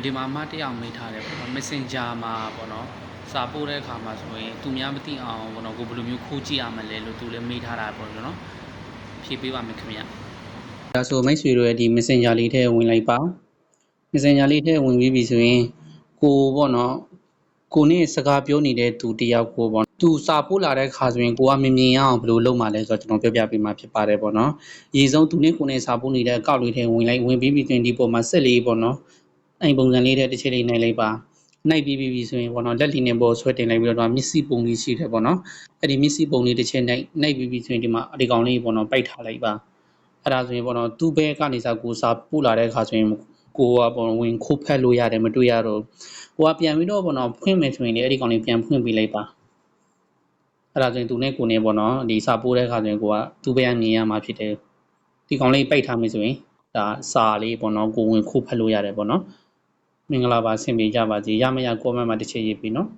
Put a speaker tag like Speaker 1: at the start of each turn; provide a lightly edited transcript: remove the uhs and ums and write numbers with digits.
Speaker 1: ဒီမှာမှတရားမေးထားတယ်ပေါ့နော် Messenger မှာပေါ့နော်စာပို့တဲ့အခါမှာဆိုရင်သူများမသိအောင်ပေါ့နော်ကိုဘယ်လိုမျိုးခိုးကြည့်ရမလဲလို့သူလည်းမေးထားတာပေါ့နော်ဖြေပေးပါမယ်ခင်ဗျဒါဆိုမိတ်ဆွေတို့ရဲ့ဒီ Messenger လေးထဲဝင်လိုက်ပါ Messenger လေးထဲဝင်ပြီးပြီဆိုရင်ကိုပေါ့နော်ကိုနဲ့စကားပြောနေတဲ့သူတယောက်ကိုပေါ့သူစာပို့လာတဲ့ခါဆိုရင်ကိုကမမြင်ရအောင်ဘယ်လိုလုပ်မှလဲဆိုတော့ကျွန်တော်ပြောပြပေးမှာဖြစ်ပါတယ်ပေါ့နော်အရေးဆုံးသူနဲ့ကိုနဲ့စာပို့နေတဲ့အကောက်လေးထဲဝင်ပြီးပြီဆိုရင်ဒီပုံမှာဆက်လေးပေါ့နော်အဲ့ပုံစံလေးတဲ့တစ်ချက်လေးနိုင်လိုက်ပါနိုင်ပြီးပြီဆိုရင်ပေါ့နော်လက်လီနဲ့ပေါ်ဆွဲတင်လိုက်ပြီးတော့မျက်စိပုံလေးရှိတယ်ပေါ့နော်အဲ့ဒီမျက်စိပုံလေးတစ်ချက်နိုင်ပြီးပြီဆိုရင်ဒီမှာဒီကောင်လေးပေါ့နော်ပိုက်ထားလိုက်ပါအဲ့ဒါဆိုရင်ပေါ့နော်သူ့ဘဲကနေစာကိုစာပို့လာတဲ့အခါဆိုရင်ကိုကပေါ့ဝင်ခိုးဖက်လို့ရတယ်မတွေ့ရတော့ကိုကပြန်ပြီးတော့ပေါ့နော်ဖွင့်မယ်ဆိုရင်လေအဲ့ဒီကောင်လေးပြန်ဖွင့်ပေးလိုက်ပါအဲ့ဒါဆိုရင်သူနဲ့ကိုနဲ့ပေါ့နော်ဒီစာပို့တဲ့အခါဆိုရင်ကိုကသူ့ဘဲကမြင်ရမှာဖြစ်တယ်ဒီကောင်လေးပိတ်ထားမယ်ဆိုရင်ဒါစာလေးပေါ့နော်ကိုဝင်ခိုးဖက်လို့ရတယ်ပေါ့နော်မင်္ဂလာပါဆင်ပြေကြပါစေရမရ comment မှာတစ်ချက်ရေးပြီးနော်